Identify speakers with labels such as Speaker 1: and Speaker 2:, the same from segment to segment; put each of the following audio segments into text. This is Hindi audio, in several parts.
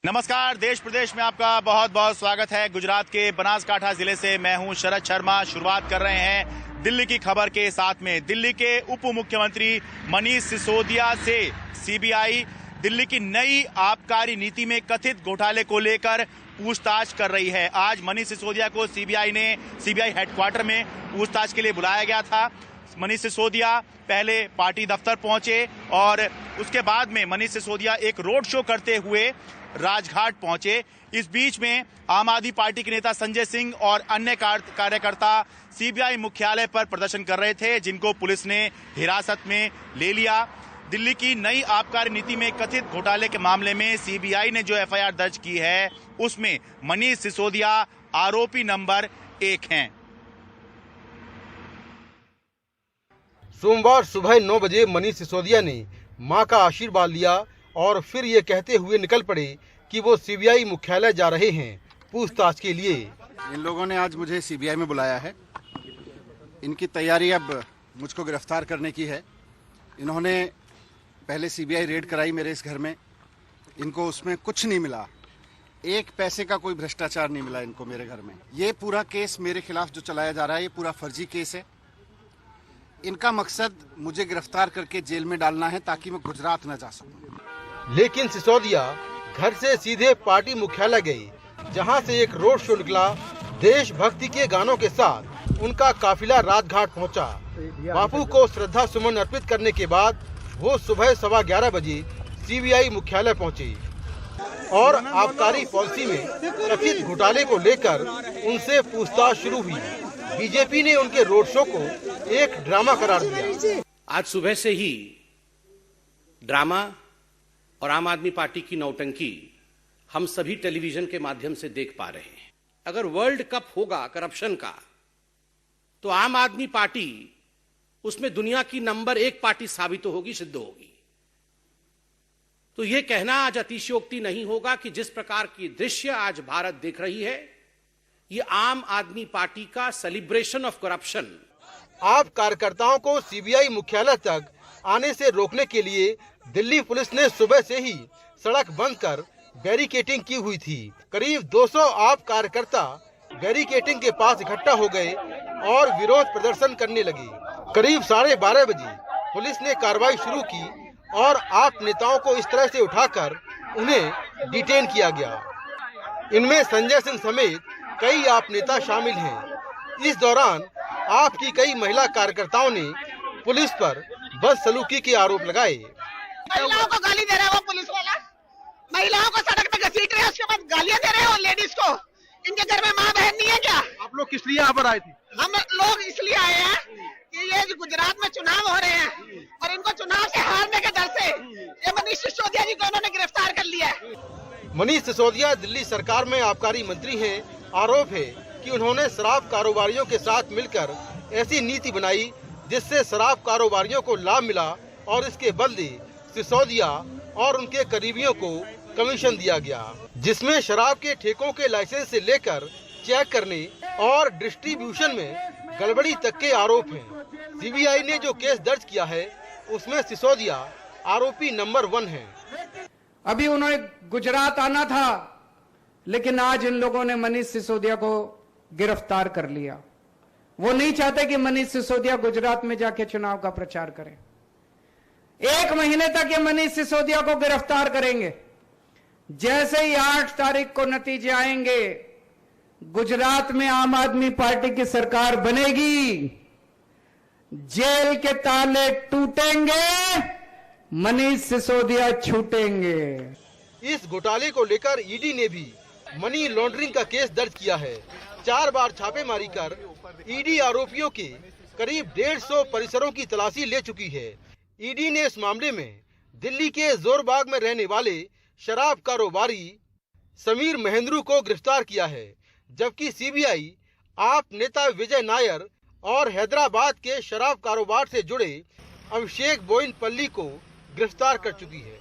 Speaker 1: नमस्कार। देश प्रदेश में आपका बहुत बहुत स्वागत है। गुजरात के बनासकांठा जिले से मैं हूं शरद शर्मा। शुरुआत कर रहे हैं दिल्ली की खबर के साथ में। दिल्ली के उप मुख्यमंत्री मनीष सिसोदिया से सीबीआई दिल्ली की नई आबकारी नीति में कथित घोटाले को लेकर पूछताछ कर रही है। आज मनीष सिसोदिया को सीबीआई हेडक्वार्टर में पूछताछ के लिए बुलाया गया था। मनीष सिसोदिया पहले पार्टी दफ्तर पहुंचे और उसके बाद में मनीष सिसोदिया एक रोड शो करते हुए राजघाट पहुंचे। इस बीच में आम आदमी पार्टी के नेता संजय सिंह और अन्य कार्यकर्ता सीबीआई मुख्यालय पर प्रदर्शन कर रहे थे, जिनको पुलिस ने हिरासत में ले लिया। दिल्ली की नई आबकारी नीति में कथित घोटाले के मामले में सीबीआई ने जो एफआईआर दर्ज की है, उसमें मनीष सिसोदिया आरोपी नंबर 1 हैं।
Speaker 2: सोमवार सुबह 9 बजे मनीष सिसोदिया ने मां का आशीर्वाद लिया और फिर ये कहते हुए निकल पड़े कि वो सीबीआई मुख्यालय जा रहे हैं पूछताछ के लिए।
Speaker 3: इन लोगों ने आज मुझे सीबीआई में बुलाया है। इनकी तैयारी अब मुझको गिरफ्तार करने की है। इन्होंने पहले सीबीआई रेड कराई मेरे इस घर में। इनको उसमें कुछ नहीं मिला, एक पैसे का कोई भ्रष्टाचार नहीं मिला इनको मेरे घर में। ये पूरा केस मेरे खिलाफ जो चलाया जा रहा है, ये पूरा फर्जी केस है। इनका मकसद मुझे गिरफ्तार करके जेल में डालना है ताकि मैं गुजरात न जा सकूं।
Speaker 2: लेकिन सिसोदिया घर से सीधे पार्टी मुख्यालय गए, जहां से एक रोड शो निकला। देशभक्ति के गानों के साथ उनका काफिला राजघाट पहुंचा। बापू को श्रद्धा सुमन अर्पित करने के बाद वो सुबह 11:15 बजे सीबीआई मुख्यालय पहुंचे और आबकारी पॉलिसी में कथित घोटाले को लेकर उनसे पूछताछ शुरू हुई। बीजेपी ने उनके रोड शो को एक ड्रामा करार दिया।
Speaker 4: आज सुबह से ही ड्रामा और आम आदमी पार्टी की नौटंकी हम सभी टेलीविजन के माध्यम से देख पा रहे हैं। अगर वर्ल्ड कप होगा करप्शन का, तो आम आदमी पार्टी उसमें दुनिया की नंबर 1 पार्टी साबित होगी, सिद्ध होगी। तो यह कहना आज अतिशयोक्ति नहीं होगा कि जिस प्रकार की दृश्य आज भारत देख रही है, ये आम आदमी पार्टी का सेलिब्रेशन ऑफ करप्शन।
Speaker 2: आप कार्यकर्ताओं को सीबीआई मुख्यालय तक आने से रोकने के लिए दिल्ली पुलिस ने सुबह से ही सड़क बंद कर बैरिकेडिंग की हुई थी। करीब 200 आप कार्यकर्ता बैरिकेडिंग के पास इकट्ठा हो गए और विरोध प्रदर्शन करने लगे। करीब 12:30 बजे पुलिस ने कार्रवाई शुरू की और आप नेताओं को इस तरह से उठाकर उन्हें डिटेन किया गया। इनमें संजय सिंह समेत कई आप नेता शामिल हैं। इस दौरान आपकी कई महिला कार्यकर्ताओं ने पुलिस पर बदसलूकी के आरोप लगाए।
Speaker 5: महिलाओं को गाली दे रहा है वो पुलिस वाला, महिलाओं को सड़क पे घसीट रहे हैं, उसके बाद गालियां दे रहे हैं वो लेडीज को। इनके घर में माँ बहन नहीं है क्या?
Speaker 2: आप लोग किस लिए यहाँ पर आए थे?
Speaker 5: हम लोग इसलिए आए हैं कि ये गुजरात में चुनाव हो रहे हैं और इनको चुनाव से हारने के डर से ये मनीष सिसोदिया जी को उन्होंने गिरफ्तार कर लिया है।
Speaker 2: मनीष सिसोदिया दिल्ली सरकार में आबकारी मंत्री हैं। आरोप है कि उन्होंने शराब कारोबारियों के साथ मिलकर ऐसी नीति बनाई जिससे शराब कारोबारियों को लाभ मिला और इसके बदले सिसोदिया और उनके करीबियों को कमीशन दिया गया, जिसमें शराब के ठेकों के लाइसेंस से लेकर चेक करने और डिस्ट्रीब्यूशन में गड़बड़ी तक के आरोप हैं। सीबीआई ने जो केस दर्ज किया है, उसमें सिसोदिया आरोपी नंबर 1 है।
Speaker 6: अभी उन्होंने गुजरात आना था, लेकिन आज इन लोगों ने मनीष सिसोदिया को गिरफ्तार कर लिया। वो नहीं चाहते कि मनीष सिसोदिया गुजरात में जाके चुनाव का प्रचार करें। 1 महीने तक ये मनीष सिसोदिया को गिरफ्तार करेंगे। जैसे ही 8 तारीख को नतीजे आएंगे, गुजरात में आम आदमी पार्टी की सरकार बनेगी, जेल के ताले टूटेंगे, मनीष सिसोदिया छूटेंगे।
Speaker 2: इस घोटाले को लेकर ईडी ने भी मनी लॉन्ड्रिंग का केस दर्ज किया है। 4 बार छापेमारी कर ईडी आरोपियों के करीब 150 परिसरों की तलाशी ले चुकी है। ईडी ने इस मामले में दिल्ली के जोरबाग में रहने वाले शराब कारोबारी समीर महेंद्रू को गिरफ्तार किया है, जबकि सीबीआई आप नेता विजय नायर और हैदराबाद के शराब कारोबार से जुड़े अभिषेक बोयिनपल्ली को गिरफ्तार कर चुकी है।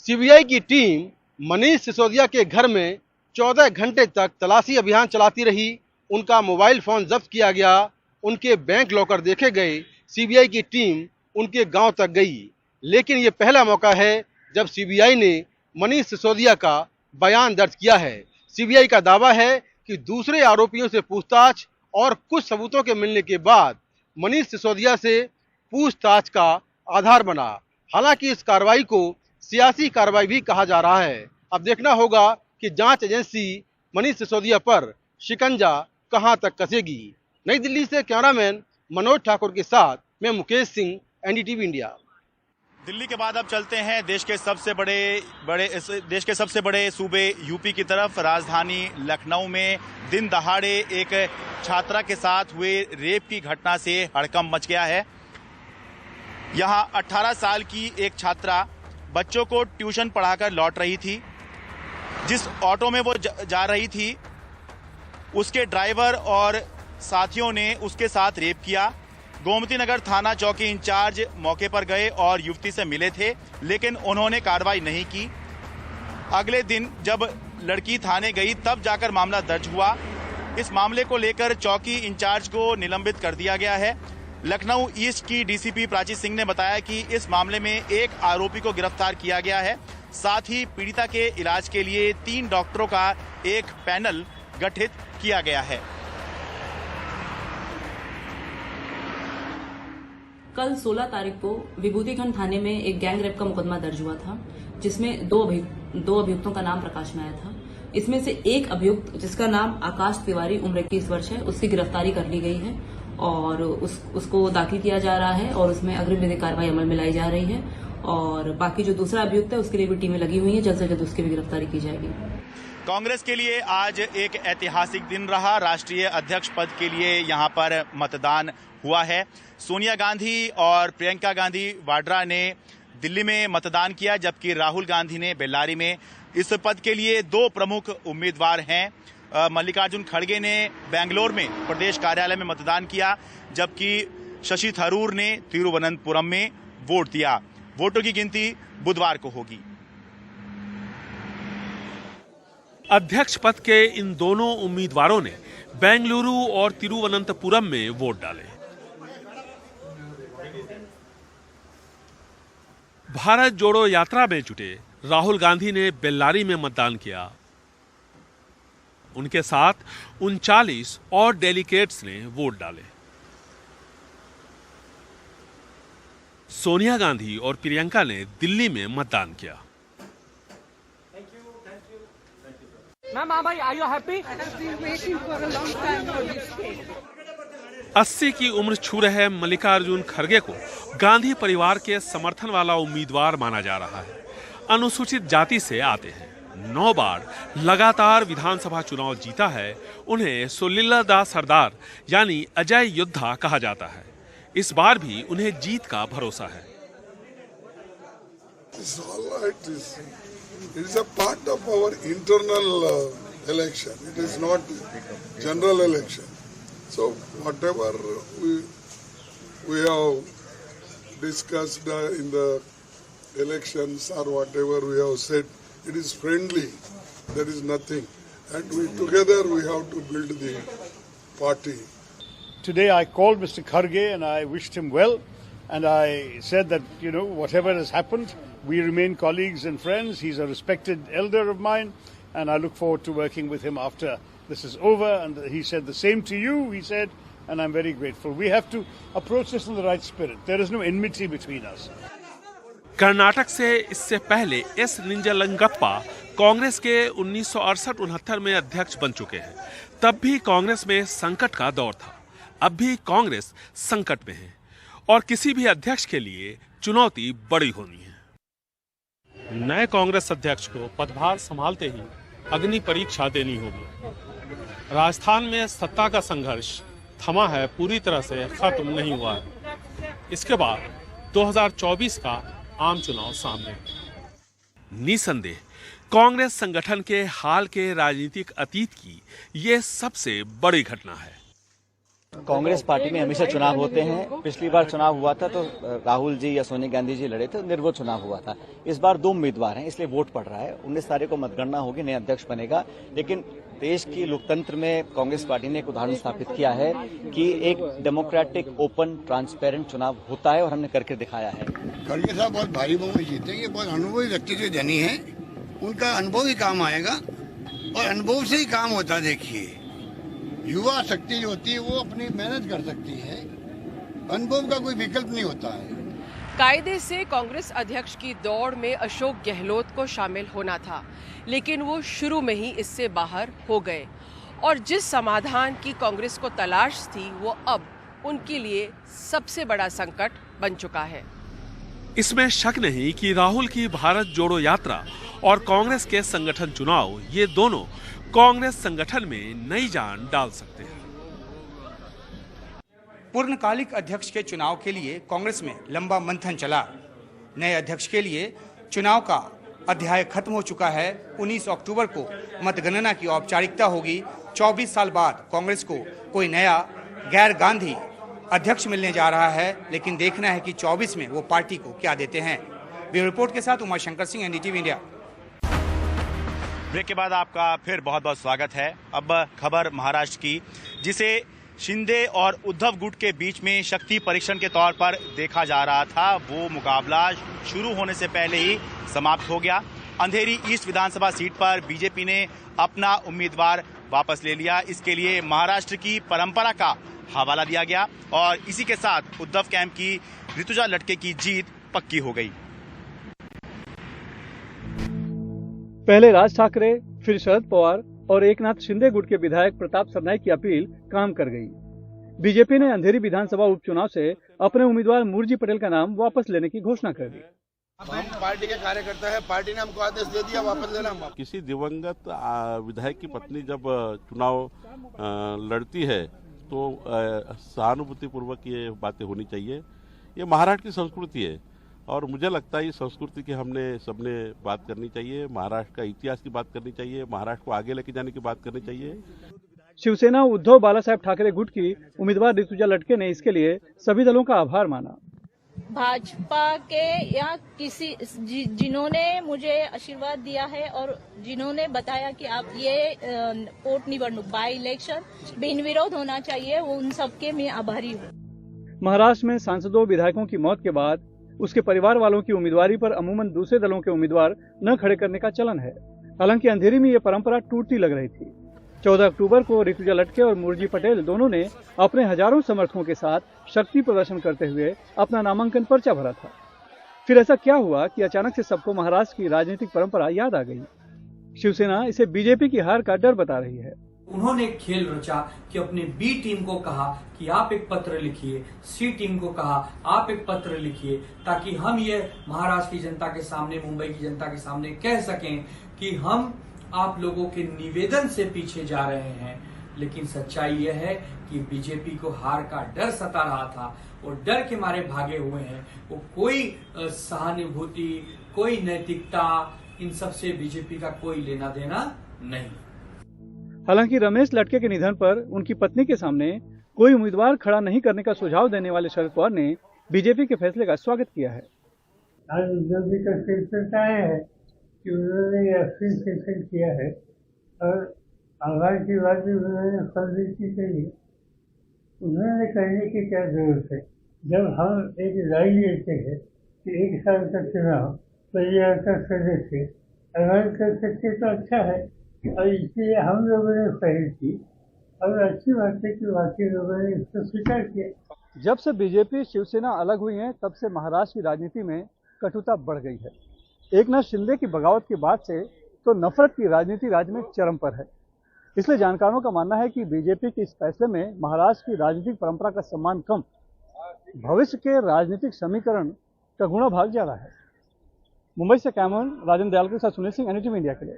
Speaker 2: सीबीआई की टीम मनीष सिसोदिया के घर में 14 घंटे तक तलाशी अभियान चलाती रही। उनका मोबाइल फोन जब्त किया गया, उनके बैंक लॉकर देखे गए। सीबीआई की टीम उनके गांव तक गई, लेकिन ये पहला मौका है जब सीबीआई ने मनीष सिसोदिया का बयान दर्ज किया है। सीबीआई का दावा है कि दूसरे आरोपियों से पूछताछ और कुछ सबूतों के मिलने के बाद मनीष सिसोदिया से पूछताछ का आधार बना। हालांकि इस कार्रवाई को सियासी कार्रवाई भी कहा जा रहा है। अब देखना होगा कि जांच एजेंसी मनीष सिसोदिया पर शिकंजा कहां तक कसेगी। नई दिल्ली से कैमरामैन मनोज ठाकुर के साथ मैं मुकेश सिंह, एनडीटीवी इंडिया।
Speaker 1: दिल्ली के बाद अब चलते हैं देश के सबसे बड़े सूबे यूपी की तरफ। राजधानी लखनऊ में दिन दहाड़े एक छात्रा के साथ हुए रेप की घटना से हड़कंप मच गया है। यहां 18 साल की एक छात्रा बच्चों को ट्यूशन पढ़ाकर लौट रही थी। जिस ऑटो में वो जा रही थी उसके ड्राइवर और साथियों ने उसके साथ रेप किया। गोमती नगर थाना चौकी इंचार्ज मौके पर गए और युवती से मिले थे, लेकिन उन्होंने कार्रवाई नहीं की। अगले दिन जब लड़की थाने गई तब जाकर मामला दर्ज हुआ। इस मामले को लेकर चौकी इंचार्ज को निलंबित कर दिया गया है। लखनऊ ईस्ट की डीसीपी प्राची सिंह ने बताया कि इस मामले में एक आरोपी को गिरफ्तार किया गया है। साथ ही पीड़िता के इलाज के लिए 3 डॉक्टरों का एक पैनल गठित किया गया है।
Speaker 7: कल 16 तारीख को विभूतिखंड थाने में एक गैंग रेप का मुकदमा दर्ज हुआ था, जिसमें दो अभियुक्तों का नाम प्रकाश में आया था। इसमें से एक अभियुक्त जिसका नाम आकाश तिवारी उम्र 21 वर्ष है, उसकी गिरफ्तारी कर ली गई है और उसको दाखिल किया जा रहा है और उसमें अग्रिम विधिक कार्रवाई अमल में लाई जा रही है। और बाकी जो दूसरा अभियुक्त है उसके लिए भी टीमें लगी हुई हैं, जल्द से जल्द उसकी भी गिरफ्तारी की जाएगी।
Speaker 1: कांग्रेस के लिए आज एक ऐतिहासिक दिन रहा। राष्ट्रीय अध्यक्ष पद के लिए यहां पर मतदान हुआ है। सोनिया गांधी और प्रियंका गांधी वाड्रा ने दिल्ली में मतदान किया, जबकि राहुल गांधी ने बेल्लारी में। इस पद के लिए 2 प्रमुख उम्मीदवार हैं। मल्लिकार्जुन खड़गे ने बेंगलोर में प्रदेश कार्यालय में मतदान किया, जबकि शशि थरूर ने तिरुवनंतपुरम में वोट दिया। वोटों की गिनती बुधवार को होगी।
Speaker 8: अध्यक्ष पद के इन दोनों उम्मीदवारों ने बेंगलुरु और तिरुवनंतपुरम में वोट डाले। भारत जोड़ो यात्रा में जुटे राहुल गांधी ने बेल्लारी में मतदान किया। उनके साथ 39 और डेलीगेट्स ने वोट डाले। सोनिया गांधी और प्रियंका ने दिल्ली में मतदान किया।
Speaker 9: Ma'am, are you happy?
Speaker 10: I have been waiting for a long time for this day.
Speaker 8: 80 की उम्र छू रहे मल्लिकार्जुन खड़गे को गांधी परिवार के समर्थन वाला उम्मीदवार माना जा रहा है। अनुसूचित जाति से आते हैं, 9 बार लगातार विधानसभा चुनाव जीता है। उन्हें सुलीला सरदार यानी अजय योद्धा कहा जाता है। इस बार भी उन्हें जीत का भरोसा है।
Speaker 11: It is a part of our internal election. It is not general election. So whatever we have discussed in the elections or whatever we have said, it is friendly. There is nothing. And together we have to build the party.
Speaker 12: Today I called Mr. Kharge and I wished him well. And I said that, whatever has happened, we remain colleagues and friends. He's a respected elder of mine, and I look forward to working with him after this is over. And he said the same to you, he said, and I'm very grateful. We have to approach this in the right spirit. There is no enmity between us.
Speaker 8: Karnataka से इससे पहले एस निंजलंगप्पा कांग्रेस के 1968-69 में अध्यक्ष बन चुके हैं। तब भी कांग्रेस में संकट का दौर था। अब भी कांग्रेस संकट में है और किसी भी अध्यक्ष के लिए चुनौती बड़ी होनी है। नए कांग्रेस अध्यक्ष को पदभार संभालते ही अग्नि परीक्षा देनी होगी। राजस्थान में सत्ता का संघर्ष थमा है, पूरी तरह से खत्म नहीं हुआ है। इसके बाद 2024 का आम चुनाव सामने। निसंदेह कांग्रेस संगठन के हाल के राजनीतिक अतीत की ये सबसे बड़ी घटना है।
Speaker 13: कांग्रेस पार्टी में हमेशा चुनाव होते हैं। पिछली बार चुनाव हुआ था तो राहुल जी या सोनिया गांधी जी लड़े थे, निर्विरोध चुनाव हुआ था। इस बार 2 उम्मीदवार हैं, इसलिए वोट पड़ रहा है। 19 तारीख को मतगणना होगी, नया अध्यक्ष बनेगा। लेकिन देश की लोकतंत्र में कांग्रेस पार्टी ने एक उदाहरण स्थापित किया है कि एक डेमोक्रेटिक, ओपन, ट्रांसपेरेंट चुनाव होता है और हमने करके दिखाया है।
Speaker 11: खड़गे साहब बहुत भारी बहुमत जीते। ये बहुत अनुभवी व्यक्ति के धनी है
Speaker 14: उनका अनुभव ही काम आएगा और अनुभव से ही काम होता है। देखिए, युवा शक्ति जो होती है वो अपनी मेहनत कर सकती है, अनुभव का कोई विकल्प नहीं होता है।
Speaker 15: कायदे से कांग्रेस अध्यक्ष की दौड़ में अशोक गहलोत को शामिल होना था, लेकिन वो शुरू में ही इससे बाहर हो गए और जिस समाधान की कांग्रेस को तलाश थी वो अब उनके लिए सबसे बड़ा संकट बन चुका है।
Speaker 8: इसमें शक नहीं कि राहुल की भारत जोड़ो यात्रा और कांग्रेस के संगठन चुनाव, ये दोनों कांग्रेस संगठन में नई जान डाल सकते हैं।
Speaker 16: पूर्णकालिक अध्यक्ष के चुनाव के लिए कांग्रेस में लंबा मंथन चला। नए अध्यक्ष के लिए चुनाव का अध्याय खत्म हो चुका है। 19 अक्टूबर को मतगणना की औपचारिकता होगी। 24 साल बाद कांग्रेस को कोई नया गैर गांधी अध्यक्ष मिलने जा रहा है, लेकिन देखना है कि 24 में वो पार्टी को क्या देते हैं। ब्यूरो रिपोर्ट के साथ Uma Shankar Singh, NDTV India.
Speaker 1: Break के बाद आपका फिर बहुत बहुत स्वागत है। अब खबर महाराष्ट्र की, जिसे शिंदे और उद्धव गुट के बीच में शक्ति परीक्षण के तौर पर देखा जा रहा था, वो मुकाबला शुरू होने से पहले ही समाप्त हो गया। अंधेरी ईस्ट विधानसभा सीट पर बीजेपी ने अपना उम्मीदवार वापस ले लिया। इसके लिए महाराष्ट्र की परंपरा का हवाला दिया गया और इसी के साथ उद्धव कैंप की ऋतुजा लटके की जीत पक्की हो गई।
Speaker 17: पहले राज ठाकरे, फिर शरद पवार और एकनाथ शिंदे गुट के विधायक प्रताप सरनाईक की अपील काम कर गई। बीजेपी ने अंधेरी विधानसभा उपचुनाव से अपने उम्मीदवार मूर्जी पटेल का नाम वापस लेने की घोषणा कर दी।
Speaker 14: हम पार्टी के कार्यकर्ता है, पार्टी ने हमको आदेश दे दिया वापस लेना।
Speaker 18: किसी दिवंगत विधायक की पत्नी जब चुनाव लड़ती है तो सहानुभूति पूर्वक ये बातें होनी चाहिए। ये महाराष्ट्र की संस्कृति है और मुझे लगता है इस संस्कृति की हमने सबने बात करनी चाहिए। महाराष्ट्र का इतिहास की बात करनी चाहिए, महाराष्ट्र को आगे लेके जाने की बात करनी चाहिए।
Speaker 17: शिवसेना उद्धव बालासाहेब ठाकरे गुट की उम्मीदवार ऋतुजा लटके ने इसके लिए सभी दलों का आभार माना।
Speaker 19: भाजपा के या किसी जिन्होंने मुझे आशीर्वाद दिया है और जिन्होंने बताया कि आप ये पोट निवडणूक बाय इलेक्शन बिनविरोध होना चाहिए, वो उन सबके मैं आभारी हूँ।
Speaker 17: महाराष्ट्र में सांसदों विधायकों की मौत के बाद उसके परिवार वालों की उम्मीदवारी पर अमूमन दूसरे दलों के उम्मीदवार न खड़े करने का चलन है। हालांकि अंधेरी में ये परंपरा टूटती लग रही थी। 14 अक्टूबर को ऋतुजा लटके और मूर्जी पटेल दोनों ने अपने हजारों समर्थकों के साथ शक्ति प्रदर्शन करते हुए अपना नामांकन पर्चा भरा था। फिर ऐसा क्या हुआ कि अचानक से सबको महाराष्ट्र की राजनीतिक परंपरा याद आ गई। शिवसेना इसे बीजेपी की हार का डर बता रही है।
Speaker 20: उन्होंने एक खेल रचा कि अपने बी टीम को कहा कि आप एक पत्र लिखिए, सी टीम को कहा आप एक पत्र लिखिए, ताकि हम ये महाराष्ट्र की जनता के सामने, मुंबई की जनता के सामने कह सकें कि हम आप लोगों के निवेदन से पीछे जा रहे हैं। लेकिन सच्चाई यह है कि बीजेपी को हार का डर सता रहा था और डर के मारे भागे हुए हैं। वो कोई सहानुभूति, कोई नैतिकता, इन सब से बीजेपी का कोई लेना देना नहीं।
Speaker 17: हालांकि रमेश लटके के निधन पर उनकी पत्नी के सामने कोई उम्मीदवार खड़ा नहीं करने का सुझाव देने वाले शरद पवार ने बीजेपी के फैसले का स्वागत किया है।
Speaker 21: आज उद्धव जी का फैसला है कि उन्होंने फैसला किया है और आभार की बात भी उन्होंने फर्जी की कही। उन्होंने कहने की क्या जरूरत है, जब हम एक राय लेते हैं कि 1 साल का चुनाव परिवार का सदस्य अगर कर सकते तो अच्छा है और इसलिए हम लोगों ने पहल की और अच्छी बात है कि बाकी लोगों ने इसको स्वीकार किया।
Speaker 17: जब से बीजेपी शिवसेना अलग हुई है तब से महाराष्ट्र की राजनीति में कटुता बढ़ गई है। एकनाथ शिंदे की बगावत के बाद से तो नफरत की राजनीति राज्य में चरम पर है। इसलिए जानकारों का मानना है कि बीजेपी के इस फैसले में महाराष्ट्र की राजनीतिक परंपरा का सम्मान कम, भविष्य के राजनीतिक समीकरण का गुणा भाग ज्यादा है। मुंबई से कैमरन राजेंद्र दयाल के साथ सुनील सिंह, एनडीटीवी इंडिया के लिए।